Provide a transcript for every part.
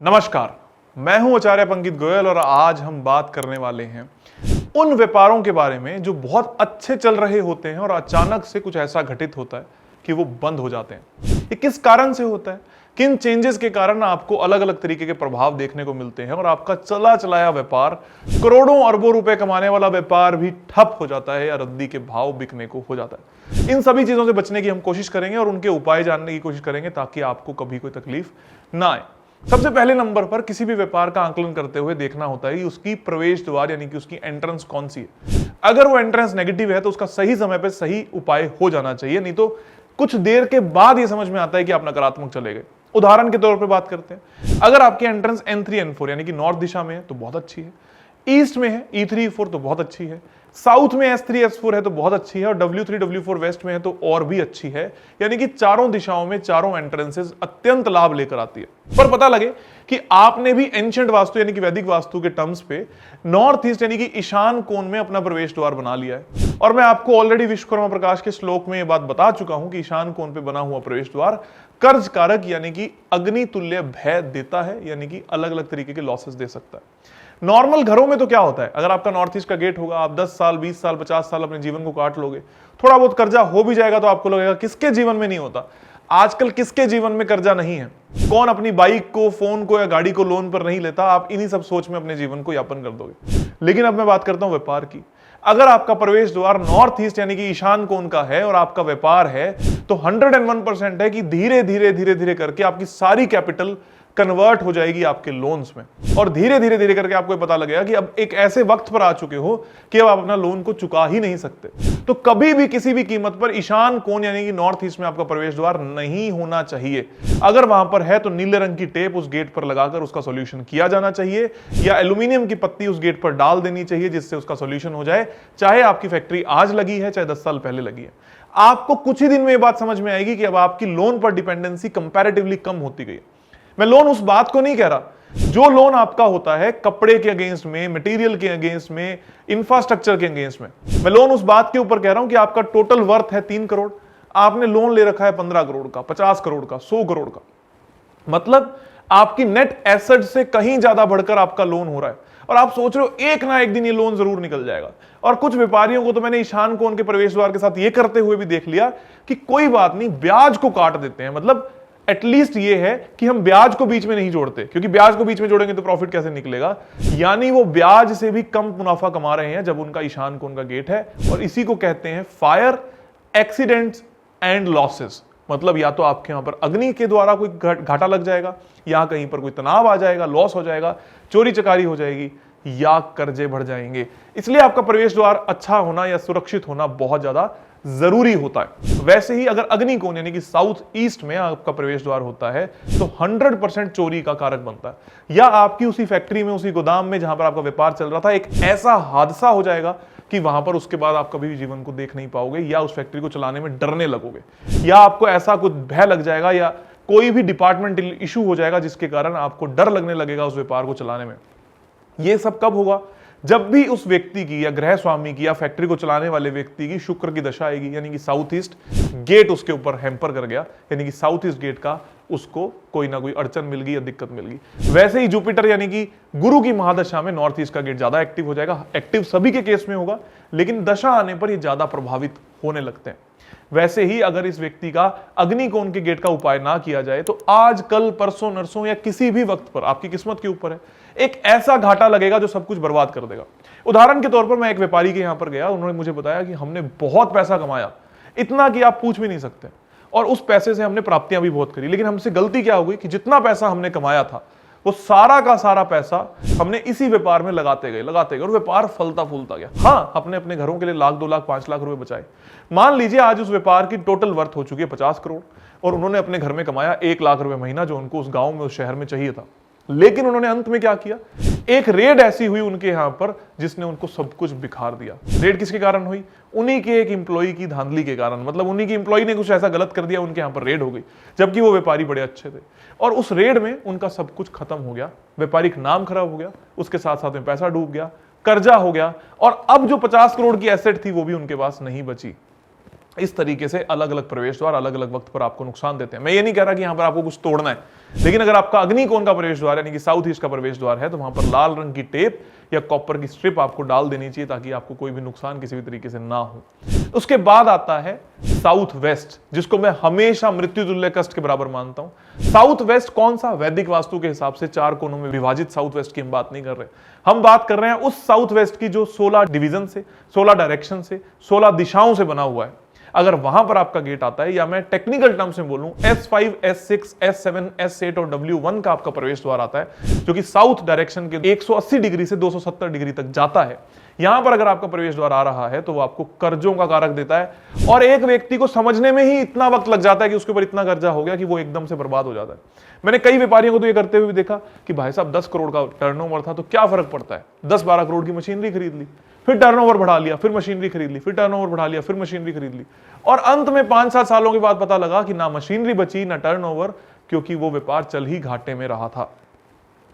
नमस्कार, मैं हूं आचार्य पंकित गोयल और आज हम बात करने वाले हैं उन व्यापारों के बारे में जो बहुत अच्छे चल रहे होते हैं और अचानक से कुछ ऐसा घटित होता है कि वो बंद हो जाते हैं। ये किस कारण से होता है, किन चेंजेस के कारण आपको अलग अलग तरीके के प्रभाव देखने को मिलते हैं और आपका चला चलाया व्यापार, करोड़ों अरबों रुपए कमाने वाला व्यापार भी ठप हो जाता है या रद्दी के भाव बिकने को हो जाता है। इन सभी चीजों से बचने की हम कोशिश करेंगे और उनके उपाय जानने की कोशिश करेंगे ताकि आपको कभी कोई तकलीफ ना आए। सबसे पहले नंबर पर किसी भी व्यापार का आकलन करते हुए देखना होता है कि उसकी प्रवेश द्वार यानी कि उसकी एंट्रेंस कौन सी है। अगर वो एंट्रेंस नेगेटिव है तो उसका सही समय पे सही उपाय हो जाना चाहिए, नहीं तो कुछ देर के बाद ये समझ में आता है कि आप नकारात्मक चले गए। उदाहरण के तौर पे बात करते हैं, अगर आपकी एंट्रेंस N3 N4 यानी कि नॉर्थ दिशा में है तो बहुत अच्छी है, ईस्ट में है E3 E4 तो बहुत अच्छी है, साउथ में S3 S4 है तो बहुत अच्छी है और W3 W4 वेस्ट में है तो और भी अच्छी है। यानी कि चारों दिशाओं में चारों एंट्रेंसेस अत्यंत लाभ लेकर आती है। पर पता लगे कि आपने भी एंशिएंट वास्तु यानी कि वैदिक वास्तु के टर्म्स पे नॉर्थ ईस्ट यानी कि ईशान कोण में अपना प्रवेश द्वार बना लिया है और मैं आपको ऑलरेडी विश्वकर्मा प्रकाश के श्लोक में यह बात बता चुका हूं कि ईशान कोण पे बना हुआ प्रवेश द्वार कर्ज कारक यानी कि अग्नि तुल्य भय देता है, यानी कि अलग अलग तरीके के लॉसेस दे सकता है। नॉर्मल घरों में तो क्या होता है, अगर आपका नॉर्थ ईस्ट का गेट होगा, आप 10 साल 20 साल 50 साल अपने जीवन को काट लोगे, थोड़ा बहुत कर्जा हो भी जाएगा तो आपको लगेगा किसके जीवन में नहीं होता। आजकल किसके जीवन में कर्जा नहीं है, कौन अपनी बाइक को, फोन को या गाड़ी को लोन पर नहीं लेता। आप इन्हीं सब सोच में अपने जीवन को यापन कर दोगे। लेकिन अब मैं बात करता हूं व्यापार की। अगर आपका प्रवेश द्वार नॉर्थ ईस्ट यानी कि ईशान कोण का है और आपका व्यापार है तो 101% है कि धीरे धीरे धीरे धीरे करके आपकी सारी कैपिटल कन्वर्ट हो जाएगी आपके लोन्स में और धीरे धीरे धीरे करके आपको पता लगेगा कि अब एक ऐसे वक्त पर आ चुके हो कि अब आप अपना लोन को चुका ही नहीं सकते। तो कभी भी किसी भी कीमत पर ईशान कोण यानी कि नॉर्थ ईस्ट में आपका प्रवेश द्वार नहीं होना चाहिए। अगर वहां पर है तो नीले रंग की टेप उस गेट पर लगाकर उसका सॉल्यूशन किया जाना चाहिए या एल्यूमिनियम की पत्ती उस गेट पर डाल देनी चाहिए जिससे उसका सॉल्यूशन हो जाए। चाहे आपकी फैक्ट्री आज लगी है चाहे 10 साल पहले लगी है, आपको कुछ ही दिन में यह बात समझ में आएगी कि अब आपकी लोन पर डिपेंडेंसी कंपैरेटिवली कम होती गई। मैं लोन उस बात को नहीं कह रहा, जो लोन आपका होता है कपड़े के अगेंस्ट में, मटेरियल के अगेंस्ट में, इंफ्रास्ट्रक्चर के अगेंस्ट में। मैं लोन उस बात के ऊपर कह रहा हूं कि आपका टोटल वर्थ है 3 करोड़, आपने लोन ले रखा है 15 करोड़ का, 50 करोड़ का, 100 करोड़ का, मतलब आपकी नेट एसेट से कहीं ज्यादा बढ़कर आपका लोन हो रहा है और आप सोच रहे हो एक ना एक दिन ये लोन जरूर निकल जाएगा। और कुछ व्यापारियों को तो मैंने ईशान कोण के प्रवेश द्वार के साथ ये करते हुए भी देख लिया कि कोई बात नहीं, ब्याज को काट देते हैं। मतलब एटलीस्ट ये है कि हम ब्याज को बीच में नहीं जोड़ते, क्योंकि ब्याज को बीच में जोड़ेंगे तो प्रॉफिट कैसे निकलेगा। यानी वो ब्याज से भी कम मुनाफा कमा रहे हैं जब उनका ईशान कोण का गेट है और इसी को कहते हैं फायर, एक्सीडेंट्स एंड लॉसेस। मतलब या तो आपके यहां पर अग्नि के द्वारा कोई घाटा लग जाएगा, या कहीं पर कोई तनाव आ जाएगा, लॉस हो जाएगा, चोरी चकारी हो जाएगी या कर्जे बढ़ जाएंगे। इसलिए आपका प्रवेश द्वार अच्छा होना या सुरक्षित होना बहुत ज्यादा जरूरी होता है। वैसे ही अगर अग्नि कोण यानी कि साउथ ईस्ट में आपका प्रवेश द्वार होता है तो 100% चोरी का कारक बनता है, या आपकी उसी फैक्ट्री में, उसी गोदाम में जहां पर आपका व्यापार चल रहा था एक ऐसा हादसा हो जाएगा कि वहां पर उसके बाद आप कभी भी जीवन को देख नहीं पाओगे या उस फैक्ट्री को चलाने में डरने लगोगे, या आपको ऐसा कुछ भय लग जाएगा या कोई भी डिपार्टमेंटल इशू हो जाएगा जिसके कारण आपको डर लगने लगेगा उस व्यापार को चलाने में। यह सब कब होगा, जब भी उस व्यक्ति की या गृह स्वामी की या फैक्ट्री को चलाने वाले व्यक्ति की शुक्र की दशा आएगी, यानी कि साउथ ईस्ट गेट उसके ऊपर हैम्पर कर गया, यानी कि साउथ ईस्ट गेट का उसको कोई ना कोई अड़चन मिल गई या दिक्कत मिल गई। वैसे ही जुपिटर यानी कि गुरु की महादशा में नॉर्थ ईस्ट का गेट ज्यादा एक्टिव हो जाएगा। एक्टिव सभी के केस में होगा लेकिन दशा आने पर यह ज्यादा प्रभावित होने लगते हैं। वैसे ही अगर इस व्यक्ति का अग्नि कोण के गेट का उपाय ना किया जाए तो आज कल परसों नरसों या किसी भी वक्त पर, आपकी किस्मत के ऊपर है, एक ऐसा घाटा लगेगा जो सब कुछ बर्बाद कर देगा। उदाहरण के तौर पर मैं एक व्यापारी के यहां पर गया, उन्होंने मुझे बताया कि हमने बहुत पैसा कमाया, इतना कि आप पूछ भी नहीं सकते, और उस पैसे से हमने प्राप्तियां भी बहुत करी। लेकिन हमसे गलती क्या हो गई कि जितना पैसा हमने कमाया था वो सारा का सारा पैसा हमने इसी व्यापार में लगाते गए और व्यापार फलता फूलता गया। हाँ, अपने अपने घरों के लिए लाख 2 लाख 5 लाख रुपए बचाए। मान लीजिए आज उस व्यापार की टोटल वर्थ हो चुकी है 50 करोड़ और उन्होंने अपने घर में कमाया 1 लाख रुपए महीना, जो उनको उस गांव में, उस शहर में चाहिए था। लेकिन उन्होंने अंत में क्या किया, एक रेड ऐसी हुई उनके यहां पर जिसने उनको सब कुछ बिखार दिया। रेड किसके कारण हुई, उन्हीं के एक एम्प्लॉय की धांधली के कारण। मतलब उन्हीं की एम्प्लॉय ने कुछ ऐसा गलत कर दिया, उनके यहां पर रेड हो गई, जबकि वो व्यापारी बड़े अच्छे थे और उस रेड में उनका सब कुछ खत्म हो गया। व्यापारिक नाम खराब हो गया, उसके साथ साथ में पैसा डूब गया, कर्जा हो गया और अब जो 50 करोड़ की एसेट थी वो भी उनके पास नहीं बची। इस तरीके से अलग अलग प्रवेश द्वार अलग अलग वक्त पर आपको नुकसान देते हैं। मैं ये नहीं कह रहा कि यहां पर आपको कुछ तोड़ना है, लेकिन अगर आपका अग्निकोण का प्रवेश द्वार यानी कि साउथ ईस्ट का प्रवेश द्वार है तो वहां पर लाल रंग की टेप या कॉपर की स्ट्रिप आपको डाल देनी चाहिए ताकि आपको कोई भी नुकसान किसी भी तरीके से ना हो। उसके बाद आता है साउथ वेस्ट, जिसको मैं हमेशा मृत्यु तुल्य कष्ट के बराबर मानता हूं। साउथ वेस्ट कौन सा? वैदिक वास्तु के हिसाब से 4 कोनों में विभाजित साउथ वेस्ट की हम बात नहीं कर रहे, हम बात कर रहे हैं उस साउथ वेस्ट की जो 16 डिवीजन से, 16 डायरेक्शन से, 16 दिशाओं से बना हुआ है। अगर वहां पर आपका गेट आता है, या मैं टेक्निकल टर्म्स में बोलूं S5, S6, S7, S8 और W1 का आपका प्रवेश द्वार आता है, जो कि साउथ डायरेक्शन के 180 डिग्री से 270 डिग्री तक जाता है। यहां पर अगर आपका प्रवेश द्वार आ रहा है तो वो आपको कर्जों का कारक देता है, और एक व्यक्ति को समझने में ही इतना वक्त लग जाता है कि उसके ऊपर इतना कर्जा हो गया कि वो एकदम से बर्बाद हो जाता है। मैंने कई व्यापारियों को तो ये करते हुए भी देखा कि भाई साहब 10 करोड़ का टर्नओवर था तो क्या फर्क पड़ता है, 10-12 करोड़ की मशीनरी खरीद ली, फिर टर्नओवर बढ़ा लिया, फिर मशीनरी खरीद ली, फिर टर्नओवर बढ़ा लिया, फिर मशीनरी खरीद ली, और अंत में 5-7 सालों के बाद पता लगा कि ना मशीनरी बची ना टर्नओवर, क्योंकि वो व्यापार चल ही घाटे में रहा था।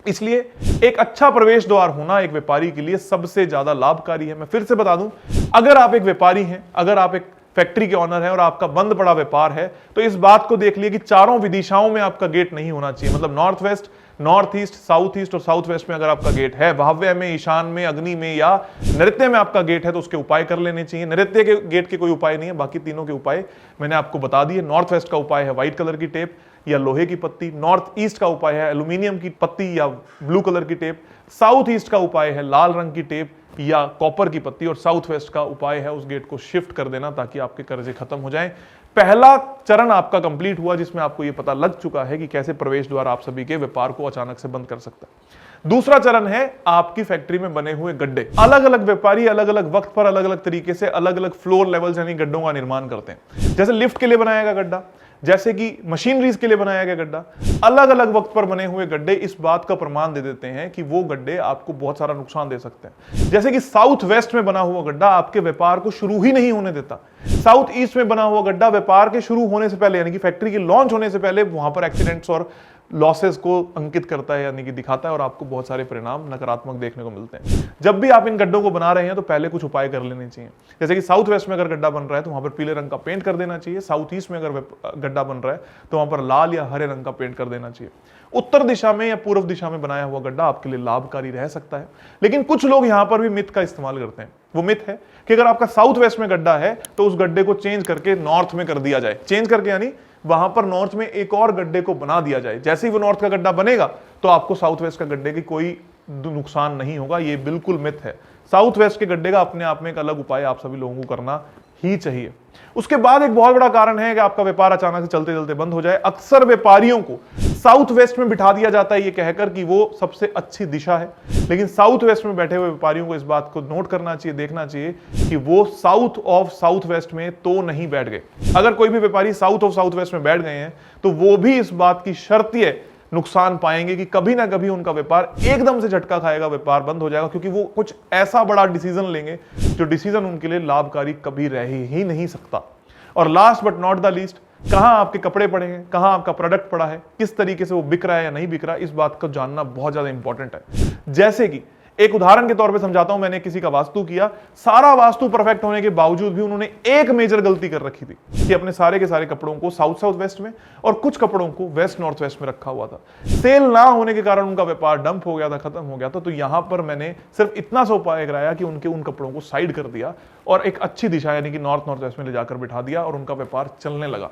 इसलिए एक अच्छा प्रवेश द्वार होना एक व्यापारी के लिए सबसे ज्यादा लाभकारी है। मैं फिर से बता दूं, अगर आप एक व्यापारी हैं, अगर आप एक फैक्ट्री के ऑनर हैं और आपका बंद पड़ा व्यापार है, तो इस बात को देख लिए कि चारों विदिशाओं में आपका गेट नहीं होना चाहिए। मतलब north west, north east, south east और साउथ वेस्ट में अगर आपका गेट है, वाह्य में, ईशान में, अग्नि में या नृत्य में आपका गेट है, तो उसके उपाय कर लेने चाहिए। नृत्य के गेट के कोई उपाय नहीं है, बाकी तीनों के उपाय मैंने आपको बता दिए। नॉर्थ वेस्ट का उपाय है व्हाइट कलर की टेप या लोहे की पत्ती, नॉर्थ ईस्ट का उपाय है एल्यूमिनियम की पत्ती या ब्लू कलर की टेप, साउथ ईस्ट का उपाय है लाल रंग की टेप या कॉपर की पत्ती, और साउथ वेस्ट का उपाय है उस गेट को शिफ्ट कर देना ताकि आपके कर्जे खत्म हो जाएं। पहला चरण आपका कंप्लीट हुआ जिसमें आपको यह पता लग चुका है कि कैसे प्रवेश द्वार आप सभी के व्यापार को अचानक से बंद कर सकता है। दूसरा चरण है आपकी फैक्ट्री में बने हुए गड्ढे। अलग अलग व्यापारी अलग अलग वक्त पर अलग अलग तरीके से अलग अलग फ्लोर लेवल यानी गड्ढों का निर्माण करते हैं। जैसे लिफ्ट के लिए बनाया गया गड्ढा, जैसे कि मशीनरीज के लिए बनाया गया गड्ढा, अलग अलग वक्त पर बने हुए गड्ढे इस बात का प्रमाण दे देते हैं कि वो गड्ढे आपको बहुत सारा नुकसान दे सकते हैं। जैसे कि साउथ वेस्ट में बना हुआ गड्ढा आपके व्यापार को शुरू ही नहीं होने देता। साउथ ईस्ट में बना हुआ गड्ढा व्यापार के शुरू होने से पहले यानी कि फैक्ट्री की लॉन्च होने से पहले वहां पर एक्सीडेंट्स और लॉसेस को अंकित करता है यानी कि दिखाता है, और आपको बहुत सारे परिणाम नकारात्मक देखने को मिलते हैं। जब भी आप इन गड्ढों को बना रहे हैं तो पहले कुछ उपाय कर लेने चाहिए। जैसे कि साउथ वेस्ट में अगर गड्ढा बन रहा है तो वहां पर पीले रंग का पेंट कर देना चाहिए। साउथ ईस्ट में अगर गड्ढा बन रहा है तो वहां पर लाल या हरे रंग का पेंट कर देना चाहिए। उत्तर दिशा में या पूर्व दिशा में बनाया हुआ गड्ढा आपके लिए लाभकारी रह सकता है। लेकिन कुछ लोग यहां पर भी मिथ का इस्तेमाल करते हैं। वो मिथ है कि अगर आपका साउथ वेस्ट में गड्ढा है तो उस गड्ढे को चेंज करके नॉर्थ में कर दिया जाए। चेंज करके यानी वहां पर नॉर्थ में एक और गड्ढे को बना दिया जाए। जैसे ही वो नॉर्थ का गड्ढा बनेगा तो आपको साउथ वेस्ट का गड्ढे की कोई नुकसान नहीं होगा। ये बिल्कुल मिथ है। साउथ वेस्ट के गड्ढे का अपने आप में एक अलग उपाय आप सभी लोगों को करना ही चाहिए। उसके बाद एक बहुत बड़ा कारण है कि आपका व्यापार अचानक से चलते चलते बंद हो जाए। अक्सर व्यापारियों को साउथ वेस्ट में बिठा दिया जाता है ये कहकर कि वो सबसे अच्छी दिशा है, लेकिन साउथ वेस्ट में बैठे हुए व्यापारियों को इस बात को नोट करना चाहिए, देखना चाहिए कि वो साउथ ऑफ साउथ वेस्ट में तो नहीं बैठ गए। अगर कोई भी व्यापारी साउथ ऑफ साउथ वेस्ट में बैठ गए हैं तो वो भी इस बात की शर्तिए नुकसान पाएंगे कि कभी ना कभी उनका व्यापार एकदम से झटका खाएगा, व्यापार बंद हो जाएगा, क्योंकि वो कुछ ऐसा बड़ा डिसीजन लेंगे जो डिसीजन उनके लिए लाभकारी कभी रह ही नहीं सकता। और last but not the least, कहां आपके कपड़े पड़े हैं, कहां आपका प्रोडक्ट पड़ा है, किस तरीके से वो बिक रहा है या नहीं बिक रहा है, इस बात को जानना बहुत ज्यादा इंपॉर्टेंट है। जैसे कि एक उदाहरण के तौर पे समझाता हूं, मैंने किसी का वास्तु किया, सारा वास्तु परफेक्ट होने के बावजूद भी उन्होंने एक मेजर गलती कर रखी थी कि अपने सारे के सारे कपड़ों को साउथ साउथ वेस्ट में और कुछ कपड़ों को वेस्ट नॉर्थ वेस्ट में रखा हुआ था। सेल ना होने के कारण उनका व्यापार डंप हो गया था, खत्म हो गया था। तो यहां पर मैंने सिर्फ इतना सा उपाय कराया कि उनके उन कपड़ों को साइड कर दिया और एक अच्छी दिशा यानी कि नॉर्थ नॉर्थ वेस्ट में ले जाकर बिठा दिया और उनका व्यापार चलने लगा।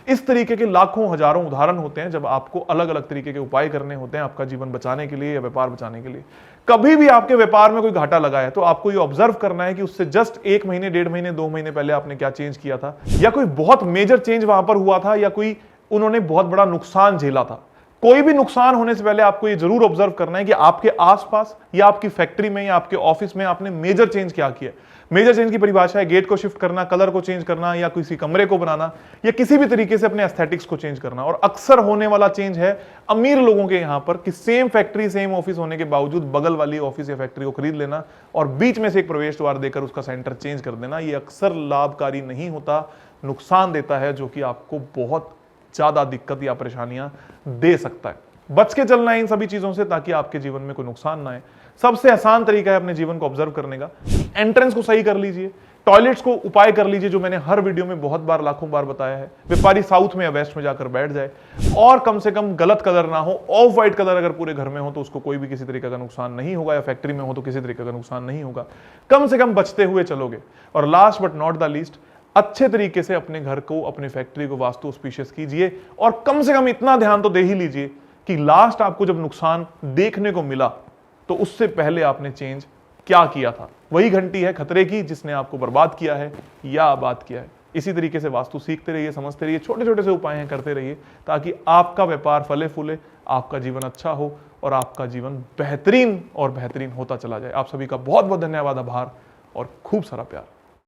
इस तरीके के लाखों हजारों उदाहरण होते हैं जब आपको अलग अलग तरीके के उपाय करने होते हैं आपका जीवन बचाने के लिए या व्यापार बचाने के लिए। कभी भी आपके व्यापार में कोई घाटा लगा है तो आपको ये ऑब्जर्व करना है कि उससे जस्ट 1 महीने, 1.5 महीने, 2 महीने पहले आपने क्या चेंज किया था, या कोई बहुत मेजर चेंज वहां पर हुआ था, या कोई उन्होंने बहुत बड़ा नुकसान झेला था। कोई भी नुकसान होने से पहले आपको ये जरूर ऑब्जर्व करना है कि आपके आसपास या आपकी फैक्ट्री में या आपके ऑफिस में आपने मेजर चेंज क्या किया। मेजर चेंज की परिभाषा है गेट को शिफ्ट करना, कलर को चेंज करना, या किसी कमरे को बनाना, या किसी भी तरीके से अपने एस्थेटिक्स को चेंज करना। और अक्सर होने वाला चेंज है अमीर लोगों के यहां पर कि सेम फैक्ट्री सेम ऑफिस होने के बावजूद बगल वाली ऑफिस या फैक्ट्री को खरीद लेना और बीच में से एक प्रवेश द्वार देकर उसका सेंटर चेंज कर देना। ये अक्सर लाभकारी नहीं होता, नुकसान देता है, जो कि आपको बहुत ज्यादा दिक्कत या परेशानियां दे सकता है। बच के चलना है इन सभी चीजों से ताकि आपके जीवन में कोई नुकसान ना आए। सबसे आसान तरीका है अपने जीवन को ऑब्जर्व करने का, एंट्रेंस को सही कर लीजिए, टॉयलेट्स को उपाय कर लीजिए, जो मैंने हर वीडियो में बहुत बार, लाखों बार बताया है। व्यापारी साउथ में या वेस्ट में जाकर बैठ जाए, और कम से कम गलत कलर ना हो। ऑफ व्हाइट कलर अगर पूरे घर में हो तो उसको कोई भी किसी तरीके का नुकसान नहीं होगा, या फैक्ट्री में हो तो किसी तरीके का नुकसान नहीं होगा। कम से कम बचते हुए चलोगे। और last but not the least, अच्छे तरीके से अपने घर को, अपनी फैक्ट्री को वास्तु ऑस्पिशियस कीजिए, और कम से कम इतना ध्यान तो दे ही लीजिए कि लास्ट आपको जब नुकसान देखने को मिला तो उससे पहले आपने चेंज क्या किया था। वही घंटी है खतरे की जिसने आपको बर्बाद किया है या आबाद किया है। इसी तरीके से वास्तु सीखते रहिए, समझते रहिए, छोटे छोटे से उपाय हैं करते रहिए, ताकि आपका व्यापार फले फूले, आपका जीवन अच्छा हो और आपका जीवन बेहतरीन और बेहतरीन होता चला जाए। आप सभी का बहुत बहुत धन्यवाद, आभार और खूब सारा प्यार।